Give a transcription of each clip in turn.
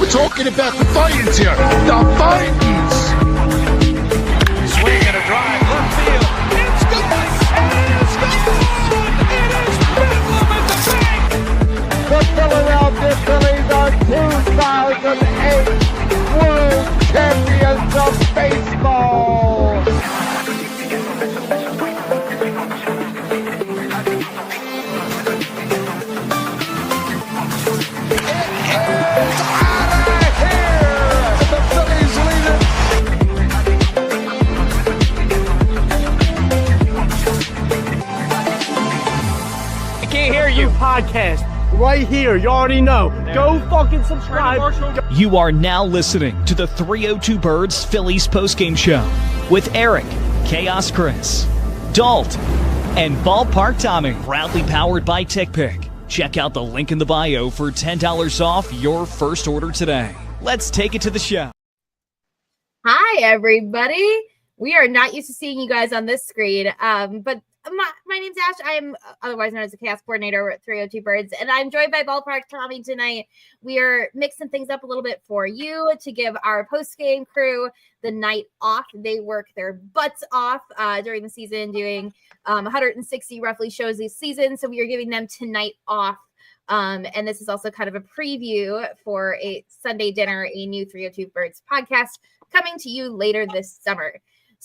We're talking about the Titans here. The Titans. Swing and a drive, left field. It's gone. It is gone. It is bedlam at the bank. The Philadelphia Phillies are 2008 World Champions of Baseball. Podcast right here. You already know. Go fucking subscribe. You are now listening to the 302 Birds Phillies postgame show with Eric, Chaos Chris, Dalt, and Ballpark Tommy. Proudly powered by TickPick. Check out the link in the bio for $10 off your first order today. Let's take it to the show. Hi, everybody. We are not used to seeing you guys on this screen, but my name's Ash. I am otherwise known as the Chaos Coordinator at 302 Birds, and I'm joined by Ballpark Tommy tonight. We are mixing things up a little bit for you to give our post-game crew the night off. They work their butts off during the season, doing 160 roughly shows this season, so we are giving them tonight off. And this is also kind of a preview for a Sunday dinner, a new 302 Birds podcast coming to you later this summer.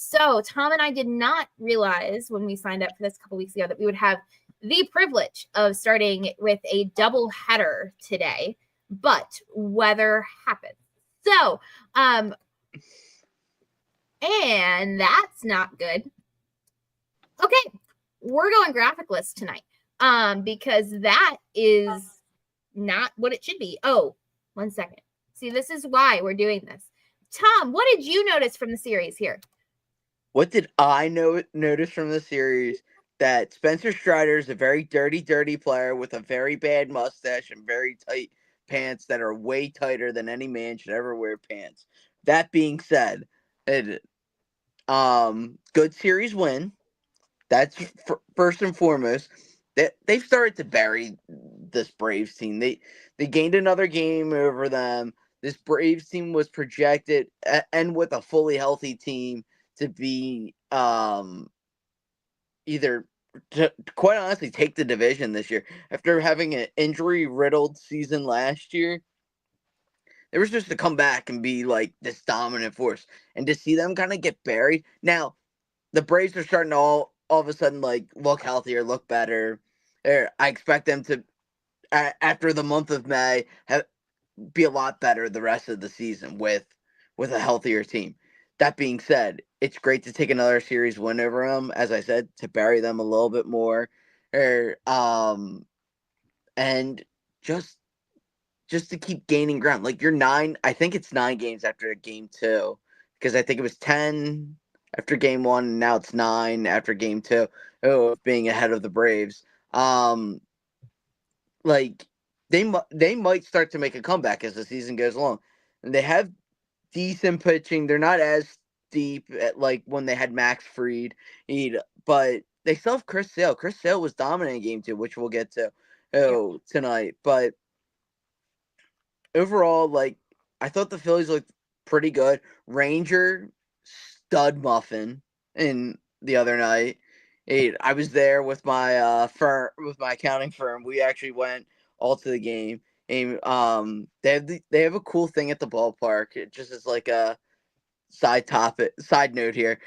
So Tom and I did not realize when we signed up for this a couple weeks ago that we would have the privilege of starting with a double header today, but weather happened. So, and that's not good. Okay, we're going graphicless tonight, because that is not what it should be. Oh, 1 second. See, this is why we're doing this. Tom, what did you notice from the series here? What did I notice from the series? That Spencer Strider is a very dirty player with a very bad mustache and very tight pants that are way tighter than any man should ever wear pants. That being said, good series win. That's first and foremost. They've started to bury this Braves team. They gained another game over them. This Braves team was projected, and with a fully healthy team, to be either to quite honestly take the division this year after having an injury-riddled season last year. They were supposed to come back and be like this dominant force, and to see them kind of get buried. Now, the Braves are starting to all of a sudden like look healthier, look better. I expect them to, after the month of May, be a lot better the rest of the season with a healthier team. That being said, it's great to take another series win over them, as I said, to bury them a little bit more, and just to keep gaining ground. Like I think it's 9 games after game 2, because I think it was 10 after game 1, and now it's 9 after game 2. Being ahead of the Braves, like they might start to make a comeback as the season goes along, and they have decent pitching. They're not as deep at like when they had Max Fried, but they still have Chris Sale. Chris Sale was dominant in game 2, which we'll get to tonight. But overall, like, I thought the Phillies looked pretty good. Ranger stud muffin in the other night. I was there with my with my accounting firm. We actually went all to the game. And they have a cool thing at the ballpark. It just is like a side note here.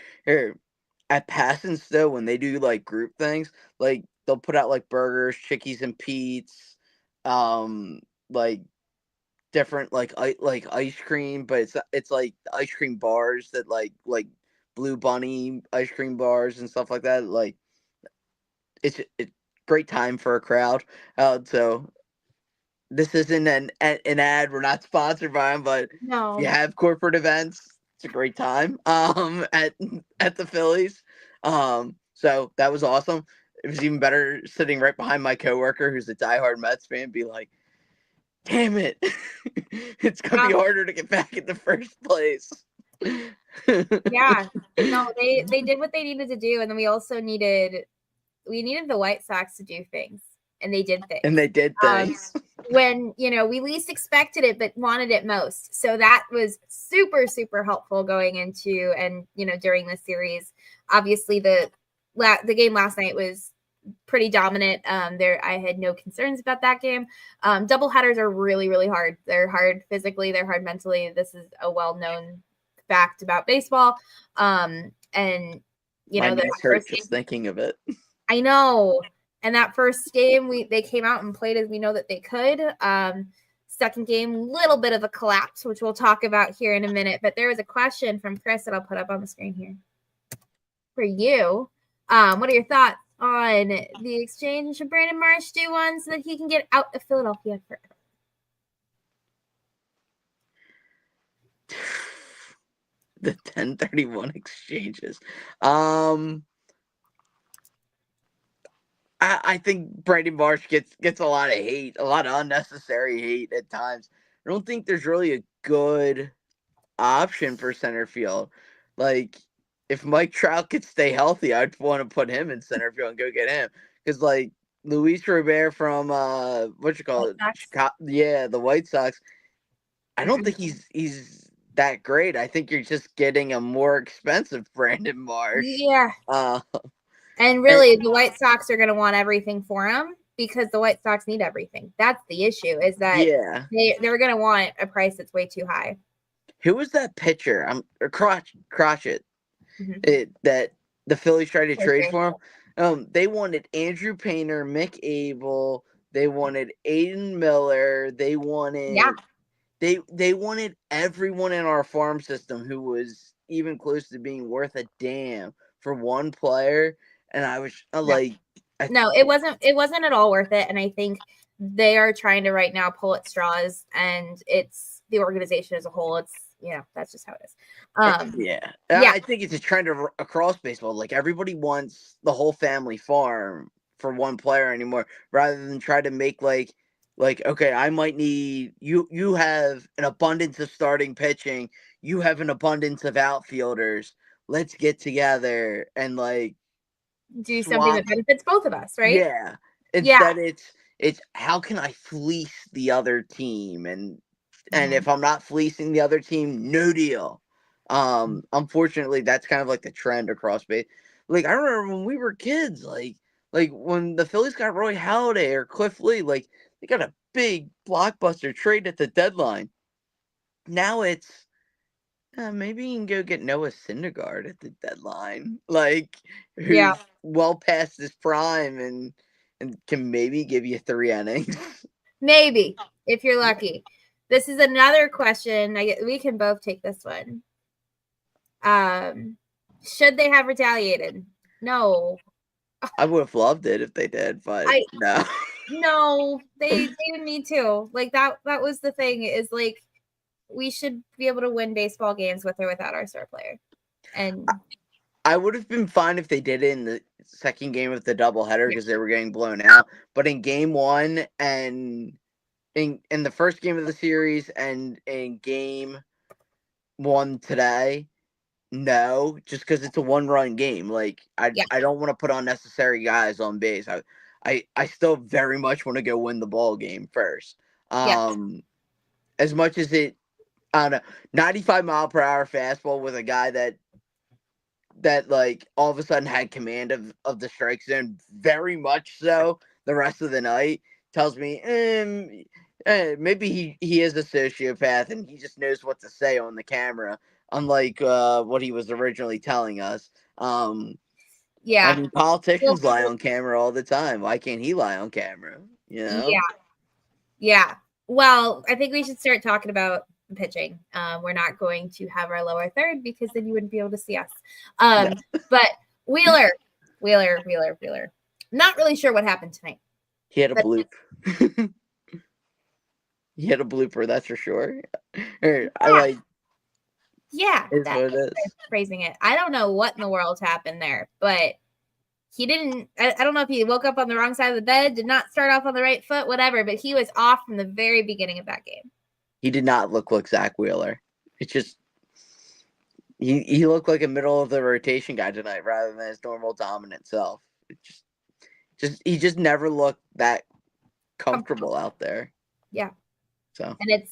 At Pass and Stowe, when they do like group things, like they'll put out like burgers, Chickies and Pete's, like different like ice cream, but it's like ice cream bars that like Blue Bunny ice cream bars and stuff like that. Like it's great time for a crowd. So this isn't an ad. We're not sponsored by them, but No. if you have corporate events, it's a great time at the Phillies. So that was awesome. It was even better sitting right behind my coworker who's a diehard Mets fan, be like, damn it. It's gonna be harder to get back in the first place. Yeah. No, they did what they needed to do, and then we also needed the White Sox to do things. And they did things. when, we least expected it, but wanted it most. So that was super, super helpful going into, and, during this series. Obviously the game last night was pretty dominant. I had no concerns about that game. Double headers are really, really hard. They're hard physically. They're hard mentally. This is a well-known fact about baseball. And my knees hurt just thinking of it. I know. And that first game, they came out and played as we know that they could. Second game, little bit of a collapse, which we'll talk about here in a minute. But there was a question from Chris that I'll put up on the screen here for you. What are your thoughts on the exchange of Brandon Marsh do one so that he can get out of Philadelphia forever? The 1031 exchanges. I think Brandon Marsh gets a lot of hate, a lot of unnecessary hate at times. I don't think there's really a good option for center field. Like, if Mike Trout could stay healthy, I'd want to put him in center field and go get him. Because, like, Luis Robert from, Chicago, the White Sox, I don't think he's that great. I think you're just getting a more expensive Brandon Marsh. Yeah. And really, the White Sox are going to want everything for him because the White Sox need everything. That's the issue, is that they're going to want a price that's way too high. Who was that pitcher? Crotchet. That the Phillies tried to trade for him. They wanted Andrew Painter, Mick Abel. They wanted Aiden Miller. They wanted they wanted everyone in our farm system who was even close to being worth a damn for one player. And I was like, no, it wasn't at all worth it. And I think they are trying to right now pull at straws, and it's the organization as a whole. It's, that's just how it is. I think it's a trend across baseball. Like, everybody wants the whole family farm for one player anymore, rather than try to make like, okay, I might need you have an abundance of starting pitching. You have an abundance of outfielders. Let's get together and do something that benefits both of us, right? Yeah. Instead, it's how can I fleece the other team, and if I'm not fleecing the other team, no deal. Unfortunately, that's kind of like the trend across base. Like, I remember when we were kids, like when the Phillies got Roy Halladay or Cliff Lee, like, they got a big blockbuster trade at the deadline. Now it's maybe you can go get Noah Syndergaard at the deadline, who's well past his prime and can maybe give you 3 innings. Maybe, if you're lucky. This is another question. We can both take this one. Should they have retaliated? No. I would have loved it if they did, but no. No, they didn't need to. Like, that was the thing, is like, we should be able to win baseball games with or without our star player. And I would have been fine if they did it in the second game of the doubleheader because they were getting blown out. But in game one and in the first game of the series and in game one today, no, just because it's a 1-run game. Like, I don't want to put unnecessary guys on base. I still very much want to go win the ball game first. As much as it, I don't know, 95-mile-per-hour fastball with a guy that like all of a sudden had command of the strike zone, very much so the rest of the night, tells me maybe he is a sociopath and he just knows what to say on the camera, unlike what he was originally telling us. I mean, politicians lie on camera all the time. Why can't he lie on camera? Yeah. Well, I think we should start talking about pitching. We're not going to have our lower third because then you wouldn't be able to see us. But Wheeler. Not really sure what happened tonight. He had a bloop. He had a blooper, that's for sure. That's phrasing it. I don't know what in the world happened there, but he didn't. I don't know if he woke up on the wrong side of the bed, did not start off on the right foot, whatever, but he was off from the very beginning of that game. He did not look like Zach Wheeler. It's just he looked like a middle of the rotation guy tonight rather than his normal dominant self. He just never looked that comfortable out there. Yeah. So And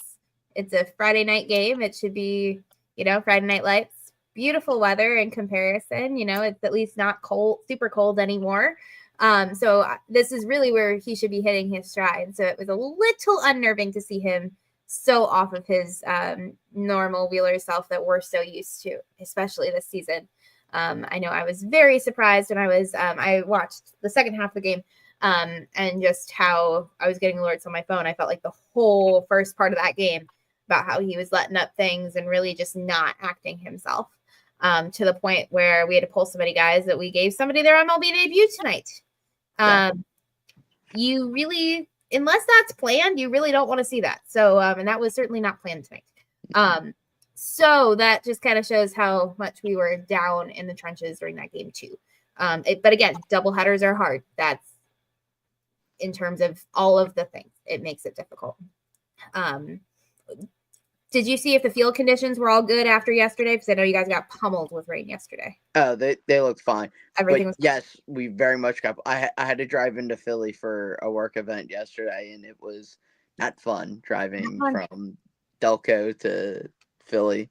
it's a Friday night game. It should be, Friday Night Lights. Beautiful weather in comparison. It's at least not cold, super cold anymore. So this is really where he should be hitting his stride. So it was a little unnerving to see him so off of his normal Wheeler self that we're so used to, especially this season. I know I was very surprised when I watched the second half of the game. And just how I was getting alerts on my phone. I felt like the whole first part of that game about how he was letting up things and really just not acting himself, to the point where we had to pull so many guys that we gave somebody their MLB debut tonight. You really, unless that's planned, you really don't want to see that. So, and that was certainly not planned tonight. So that just kind of shows how much we were down in the trenches during that game too. But again, doubleheaders are hard. That's in terms of all of the things, it makes it difficult. Did you see if the field conditions were all good after yesterday? Because I know you guys got pummeled with rain yesterday. Oh, they looked fine. Everything was yes, we very much got. I had to drive into Philly for a work event yesterday, and it was not fun driving from Delco to Philly.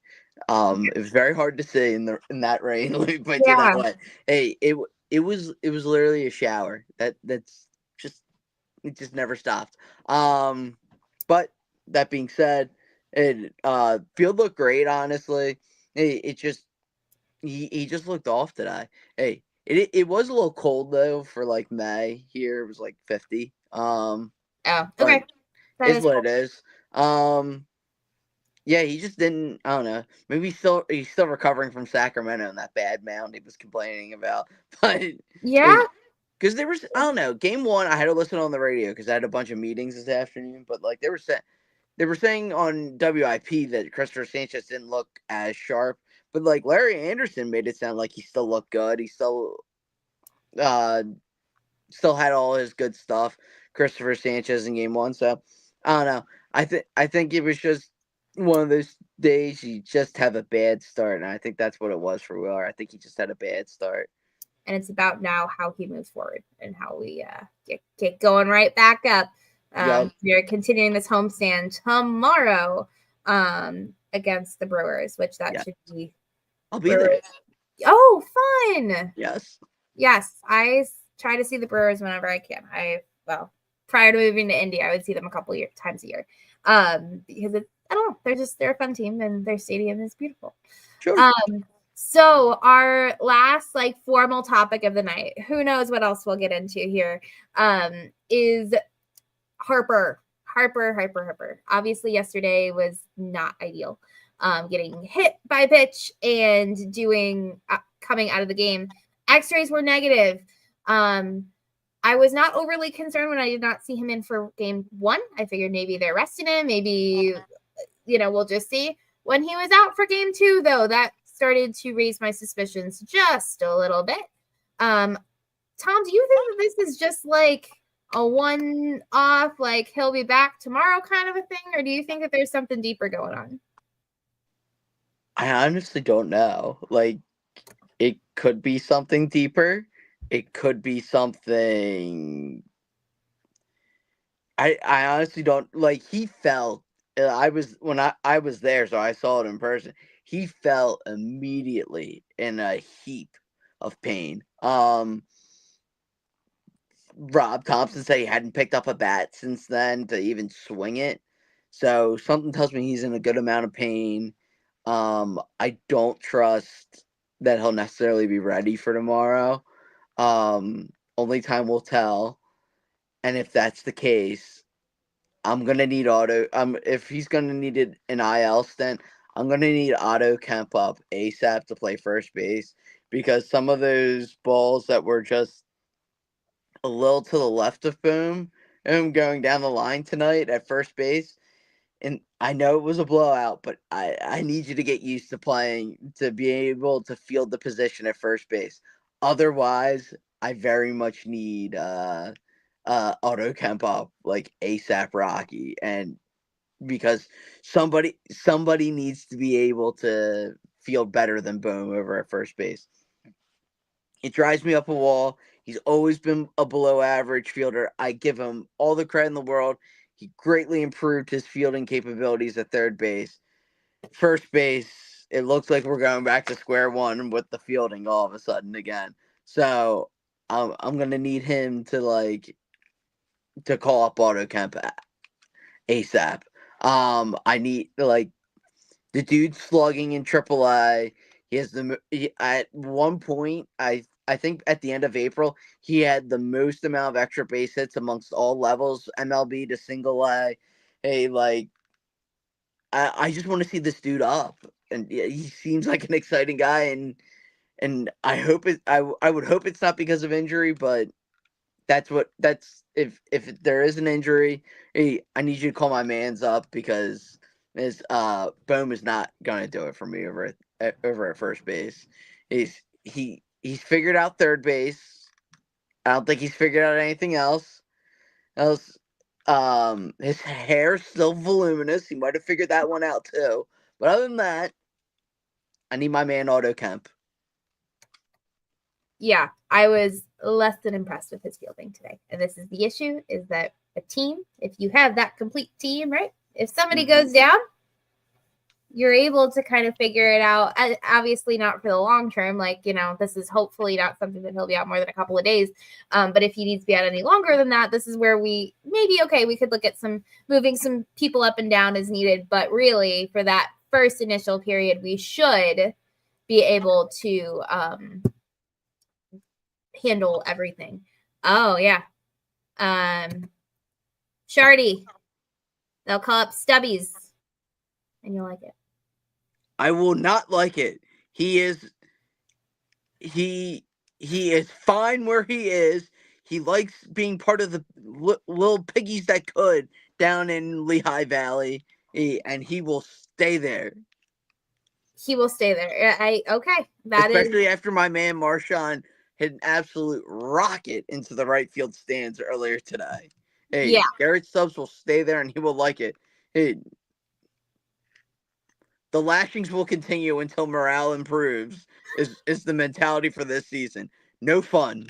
It was very hard to see in that rain. Let me put it that way. Hey, it was literally a shower. That's just, it just never stopped. But that being said, field looked great, honestly. It just he just looked off today. Hey, it was a little cold though for like May here. It was like 50. Oh, okay. That is what it is. Yeah, he just didn't. I don't know. Maybe he's still recovering from Sacramento and that bad mound he was complaining about. But yeah, because there was, I don't know, game one I had to listen on the radio because I had a bunch of meetings this afternoon. But like they were saying on WIP that Christopher Sanchez didn't look as sharp. But like Larry Anderson made it sound like he still looked good. He still had all his good stuff. Christopher Sanchez in game one. So I don't know. I think it was just one of those days you just have a bad start, and I think that's what it was for Wheeler. I think he just had a bad start. And it's about now how he moves forward and how we get going right back up. We're continuing this homestand tomorrow against the Brewers, which should be. I'll be there. Oh, fun! Yes. I try to see the Brewers whenever I can. Prior to moving to India, I would see them a couple times a year. Because I don't know, they're a fun team and their stadium is beautiful. Sure. So our last formal topic of the night, who knows what else we'll get into here, is Harper. Obviously yesterday was not ideal. Getting hit by a pitch and coming out of the game. X-rays were negative. I was not overly concerned when I did not see him in for game one. I figured maybe they're resting him. Maybe, we'll just see. When he was out for game two, though, that started to raise my suspicions just a little bit. Tom, do you think that this is just like a one-off, like he'll be back tomorrow kind of a thing? Or do you think that there's something deeper going on? I honestly don't know. Like, it could be something deeper. It could be something. I honestly don't, like, he felt. I was there, so I saw it in person. He fell immediately in a heap of pain. Rob Thompson said he hadn't picked up a bat since then to even swing it. So something tells me he's in a good amount of pain. I don't trust that he'll necessarily be ready for tomorrow. Only time will tell. And if that's the case, I'm gonna need if he's gonna need an IL stint, I'm gonna need Otto Kemp up ASAP to play first base, because some of those balls that were just a little to the left of Boom and going down the line tonight at first base. And I know it was a blowout, but I need you to get used to playing, to be able to field the position at first base. Otherwise, I very much need Otto Kemp up like ASAP Rocky, and because somebody needs to be able to field better than Boom over at first base. It drives me up a wall. He's always been a below average fielder. I give him all the credit in the world. He greatly improved his fielding capabilities at third base. First base, it looks like we're going back to square one with the fielding all of a sudden again. So I'm gonna need him to call up Otto Kemp ASAP. I need the dude slugging in AAA. He has at one point, I think at the end of April, he had the most amount of extra base hits amongst all levels, MLB to single A. Hey, I just want to see this dude up, and he seems like an exciting guy, and I hope I would hope it's not because of injury, but that's if there is an injury, hey, I need you to call my man's up because this Bohm is not gonna do it for me over at first base. He's figured out third base. I don't think he's figured out anything else. His hair's still voluminous. He might have figured that one out too. But other than that, I need my man Otto Kemp. Yeah, I was less than impressed with his fielding today. And this is the issue, is that a team, if you have that complete team, right? If somebody goes down, you're able to kind of figure it out. Obviously not for the long term. This is hopefully not something that he'll be out more than a couple of days. But if he needs to be out any longer than that, this is where we could look at moving some people up and down as needed. But really, for that first initial period, we should be able to handle everything. Oh, yeah. Shardy. They'll call up Stubbies. And you'll like it. I will not like it. He is fine where he is. He likes being part of the little piggies that could down in Lehigh Valley, and he will stay there. He will stay there. Especially after my man Marshawn hit an absolute rocket into the right field stands earlier today. Hey, yeah. Garrett Stubbs will stay there, and he will like it. Hey, the lashings will continue until morale improves, is the mentality for this season. No fun.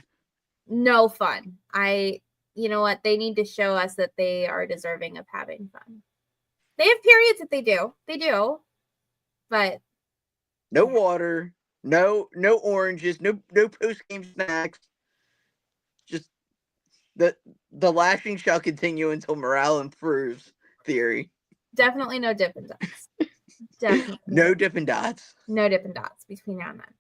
No fun. You know what? They need to show us that they are deserving of having fun. They have periods that they do. They do. But no water, no oranges, no post-game snacks. Just the lashing shall continue until morale improves theory. Definitely no Dippin' Dots. Definitely. No Dippin' Dots. No Dippin' Dots between now and then.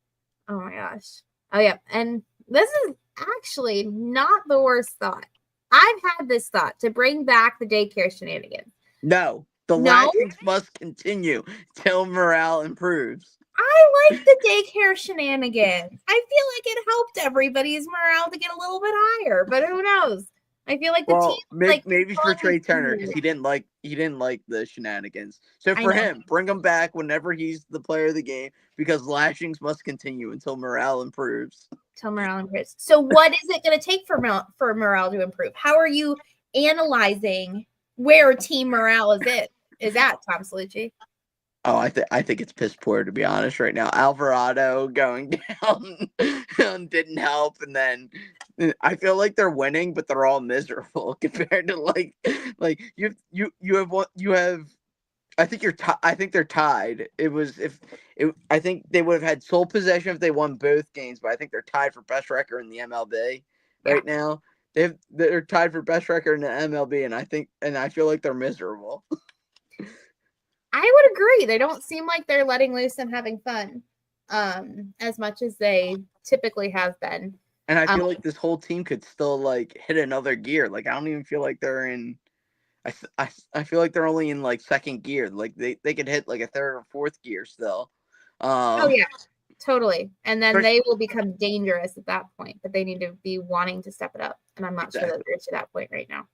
Oh my gosh. Oh yeah. And this is actually not the worst thought. I've had this thought to bring back the daycare shenanigans. No. The lashings must continue till morale improves. I like the daycare shenanigans. I feel like it helped everybody's morale to get a little bit higher, but who knows? I feel like the team maybe for Trey Turner because he didn't like the shenanigans. So for him, bring him back whenever he's the player of the game because lashings must continue until morale improves. Till morale improves. So what is it going to take for morale to improve? How are you analyzing where team morale is at, Tom Salucci? Oh, I think it's piss poor, to be honest, right now. Alvarado going down didn't help, and then I feel like they're winning, but they're all miserable compared to you have. I think they're tied. I think they would have had sole possession if they won both games, but I think they're tied for best record in the MLB right now. They're tied for best record in the MLB, and I feel like they're miserable. I would agree. They don't seem like they're letting loose and having fun as much as they typically have been. And I feel like this whole team could still hit another gear. I don't even feel like they're in. I feel like they're only in second gear. They could hit a third or fourth gear still. Oh yeah, totally. And then they will become dangerous at that point. But they need to be wanting to step it up. And I'm not sure that they're to that point right now.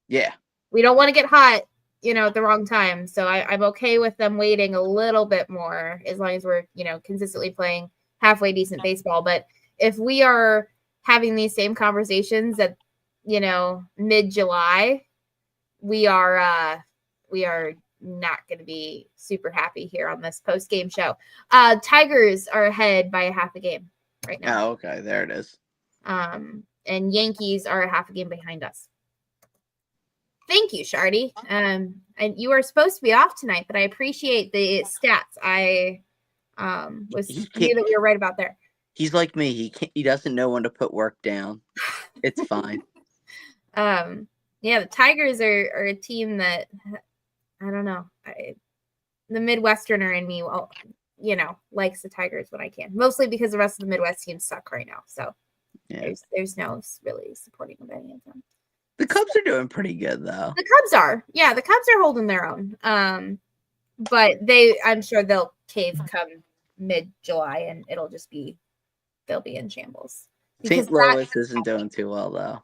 Yeah. We don't want to get hot, at the wrong time. So I'm okay with them waiting a little bit more as long as we're, consistently playing halfway decent baseball. But if we are having these same conversations at, mid-July, we are not going to be super happy here on this post-game show. Tigers are ahead by a half a game right now. Oh, okay. There it is. And Yankees are a half a game behind us. Thank you, Shardy. And you are supposed to be off tonight, but I appreciate the stats. I knew that you were right about there. He's like me. He doesn't know when to put work down. It's fine. Yeah, the Tigers are a team that I don't know. The Midwesterner in me, likes the Tigers when I can. Mostly because the rest of the Midwest teams suck right now. So there's no really supporting of any of them. The Cubs are doing pretty good though. The Cubs are. Yeah, the Cubs are holding their own. But I'm sure they'll cave come mid-July and they'll be in shambles. St. Louis isn't doing too well though.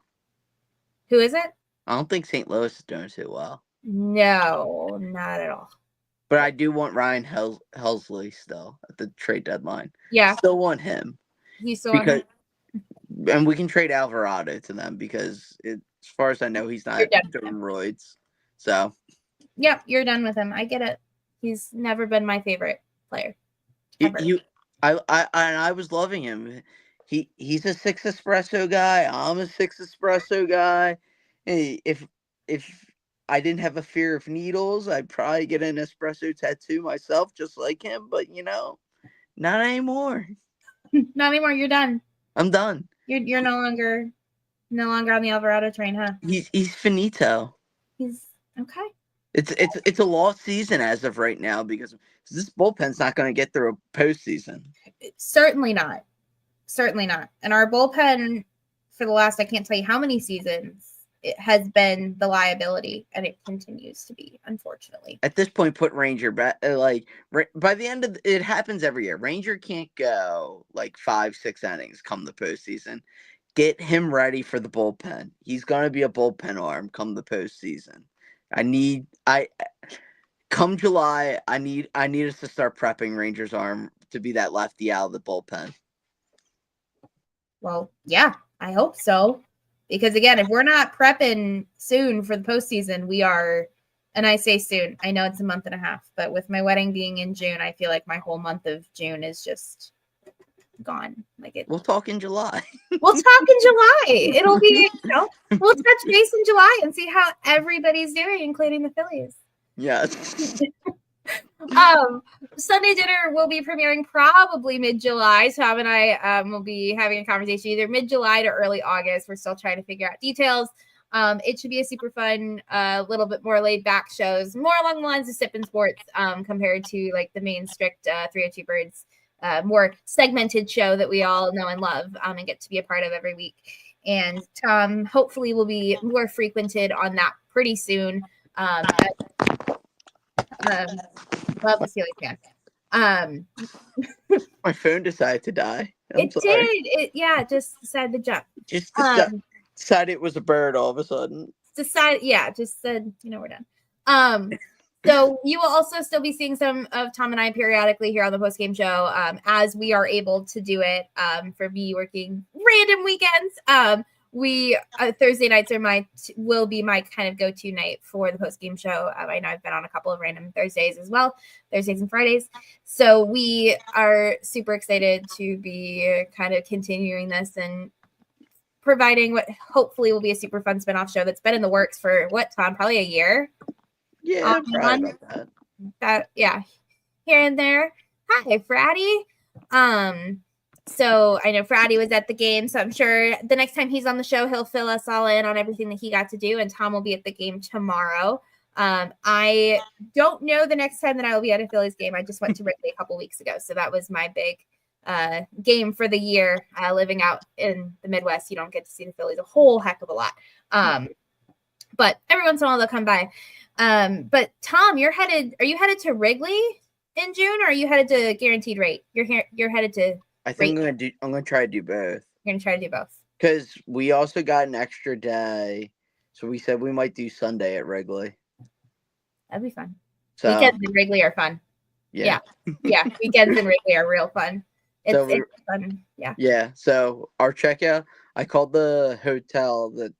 Who is it? I don't think St. Louis is doing too well. No, not at all. But I do want Ryan Helsley still at the trade deadline. Yeah. Still want him. You still want him? And we can trade Alvarado to them because as far as I know, he's not doing roids. So. Yeah, you're done with him. I get it. He's never been my favorite player. I was loving him. He's a 6 espresso guy. I'm a 6 espresso guy. Hey, if I didn't have a fear of needles, I'd probably get an espresso tattoo myself, just like him. But not anymore. Not anymore. You're done. I'm done. You're no longer on the Alvarado train, huh? He's finito. He's okay. It's a lost season as of right now because this bullpen's not going to get through a postseason. Certainly not. And our bullpen for the last, I can't tell you how many seasons, it has been the liability, and it continues to be, unfortunately. At this point, put Ranger back. By the end of it happens every year. Ranger can't go 5-6 innings come the postseason. Get him ready for the bullpen. He's gonna be a bullpen arm come the postseason. Come July, I need us to start prepping Ranger's arm to be that lefty out of the bullpen. Well, yeah, I hope so. Because again, if we're not prepping soon for the postseason, we are, and I say soon, I know it's a month and a half, but with my wedding being in June, I feel like my whole month of June is just gone. We'll talk in July. We'll talk in July. It'll be, we'll touch base in July and see how everybody's doing, including the Phillies. Yes. Sunday Dinner will be premiering probably mid-July. Tom and I will be having a conversation either mid-July to early August. We're still trying to figure out details. It should be a super fun, little bit more laid back shows, more along the lines of Sippin' Sports compared to the main strict 302 Birds, more segmented show that we all know and love and get to be a part of every week. And Tom hopefully will be more frequented on that pretty soon. Love the Steely fan. My phone decided to die. It did. It just decided to jump. Just decided it was a bird all of a sudden. Just said, we're done. So you will also still be seeing some of Tom and I periodically here on the postgame show as we are able to do it for me working random weekends. Thursday nights will be my kind of go-to night for the post-game show. I know I've been on a couple of random Thursdays as well, Thursdays and Fridays. So we are super excited to be kind of continuing this and providing what hopefully will be a super fun spinoff show that's been in the works for Tom, probably a year. Yeah, probably about that. Yeah, here and there. Hi, Fratty. So I know Fratty was at the game, so I'm sure the next time he's on the show, he'll fill us all in on everything that he got to do, and Tom will be at the game tomorrow. I don't know the next time that I will be at a Phillies game. I just went to Wrigley a couple weeks ago, so that was my big game for the year. Living out in the Midwest, you don't get to see the Phillies a whole heck of a lot. But every once in a while they'll come by. But Tom, are you headed to Wrigley in June, or are you headed to Guaranteed Rate? You're headed to I think I'm gonna try to do both. You're gonna try to do both. Because we also got an extra day. So we said we might do Sunday at Wrigley. That'd be fun. So, weekends in Wrigley are fun. Yeah. Weekends in Wrigley are real fun. It's fun. Yeah. Yeah. So our checkout, I called the hotel that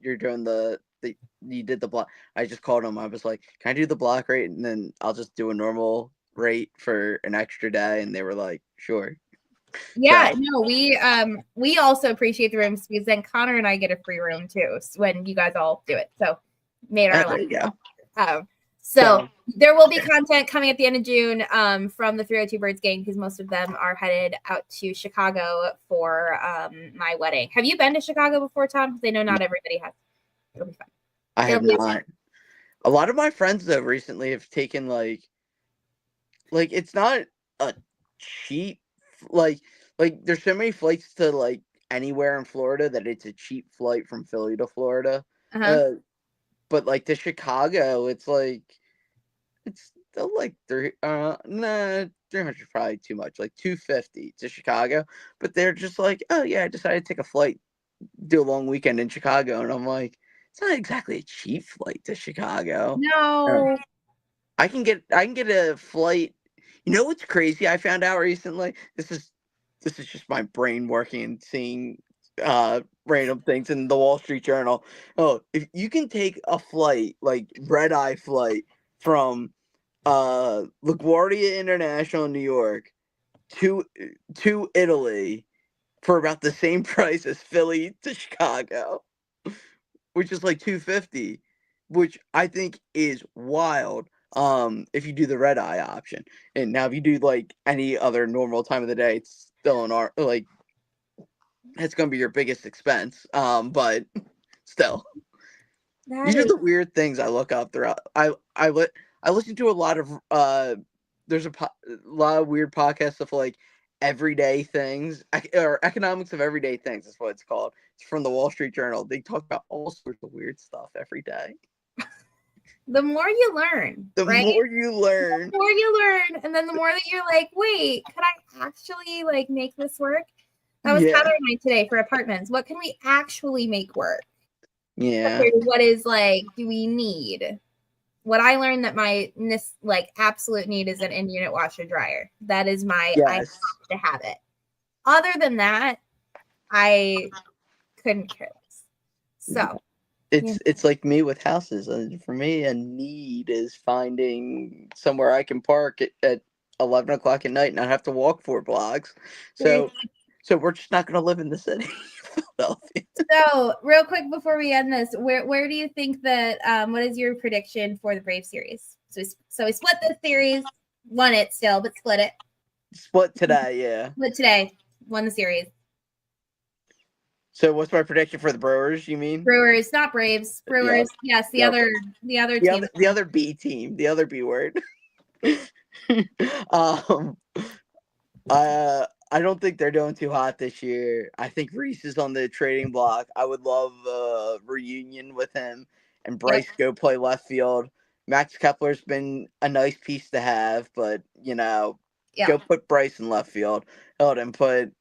you're doing you did the block. I just called them. I was like, can I do the block rate? And then I'll just do a normal rate for an extra day. And they were like, sure. Yeah, no, we also appreciate the rooms because then Connor and I get a free room too when you guys all do it. So made our There you life. go. So there will be content coming at the end of June from the 302 Birds gang, because most of them are headed out to Chicago for my wedding. Have you been to Chicago before, Tom? Because I know not everybody has. It'll be fun. I have It'll be not. A lot of my friends though recently have taken like it's not a cheap like there's so many flights to like anywhere in Florida that it's a cheap flight from Philly to Florida. Uh-huh. But like to Chicago, it's still like 300 probably too much, like $250 to Chicago. But they're just like, oh yeah, I decided to take a flight, do a long weekend in Chicago, and I'm like, it's not exactly a cheap flight to Chicago. No. I can get a flight. You know what's crazy? I found out recently. This is just my brain working and seeing random things in the Wall Street Journal. Oh, if you can take a flight, like red-eye flight from LaGuardia International in New York to Italy for about the same price as Philly to Chicago, which is like $250, which I think is wild. If you do the red eye option, and now if you do like any other normal time of the day, it's still it's gonna be your biggest expense. But still, these are the weird things I look up throughout. I listen to a lot of there's a lot of weird podcasts of like everyday things, or economics of everyday things is what it's called. It's from the Wall Street Journal. They talk about all sorts of weird stuff every day. The more you learn, The more you learn, and then the more that you're like, wait, could I actually like make this work? That was Tyler and I today for apartments. What can we actually make work? Yeah. What is like, do we need? What I learned that my like absolute need is an in-unit washer dryer. That is my I have to have it. Other than that, I couldn't care less. So it's like me with houses. For me, a need is finding somewhere I can park at 11 o'clock at night and not have to walk 4 blocks. So we're just not going to live in the city of Philadelphia. So real quick before we end this, where do you think that what is your prediction for the Brave series? So we split the series, won it still, but split it. Split today, yeah. Split today, won the series. So what's my prediction for the Brewers, you mean? Brewers, not Braves. Brewers, yes, the other team. The other B team, the other B word. I don't think they're doing too hot this year. I think Reese is on the trading block. I would love a reunion with him and Bryce go play left field. Max Kepler's been a nice piece to have, but go put Bryce in left field. And put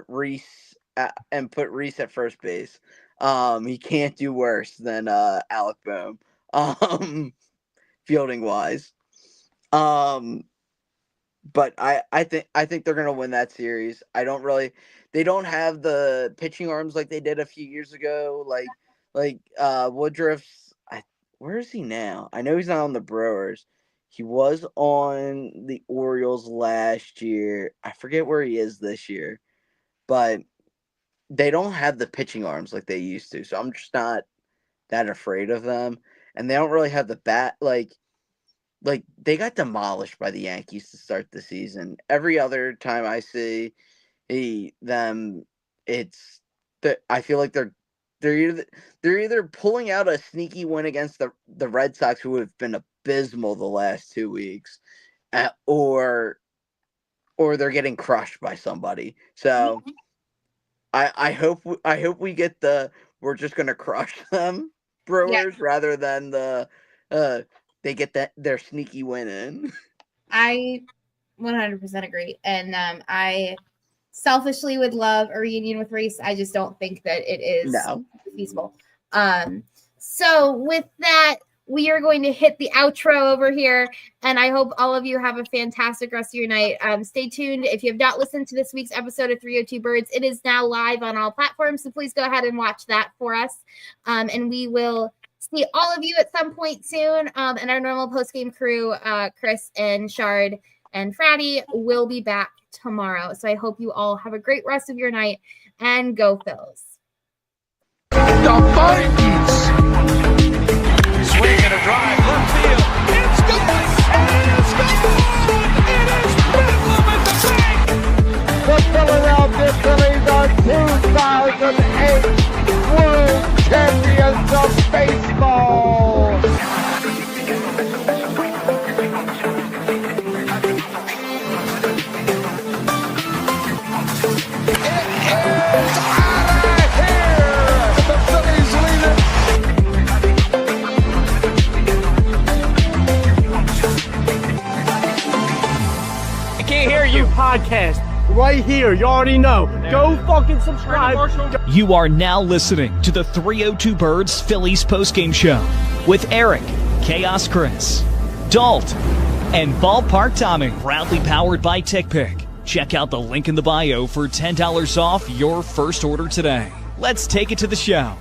Reese at first base. He can't do worse than Alec Boehm, fielding wise. But I think they're gonna win that series. They don't have the pitching arms like they did a few years ago. Like Woodruff's. Where is he now? I know he's not on the Brewers. He was on the Orioles last year. I forget where he is this year, but they don't have the pitching arms like they used to. So I'm just not that afraid of them, and they don't really have the bat like they got demolished by the Yankees to start the season. Every other time I see them, I feel like they're either pulling out a sneaky win against the Red Sox, who have been abysmal the last 2 weeks, or they're getting crushed by somebody. So I hope we get we're just gonna crush them Brewers rather than they get their sneaky win in. I 100% agree. And I selfishly would love a reunion with Reese. I just don't think that it is feasible. So with that, we are going to hit the outro over here. And I hope all of you have a fantastic rest of your night. Stay tuned. If you have not listened to this week's episode of 302 Birds, it is now live on all platforms. So please go ahead and watch that for us. And we will see all of you at some point soon. And our normal post-game crew, Chris and Shard and Fratty, will be back tomorrow. So I hope you all have a great rest of your night, and go Phils. The Vikings a drive left field. It's going. It is gone. It is Bedlam at the bank. The Philadelphia Phillies are 2008 World Champions of Baseball. Podcast right here. You already know. Go fucking subscribe. You are now listening to the 302 Birds Phillies postgame show with Eric, Chaos Chris, Dalt, and Ballpark Tommy. Proudly powered by TickPick. Check out the link in the bio for $10 off your first order today. Let's take it to the show.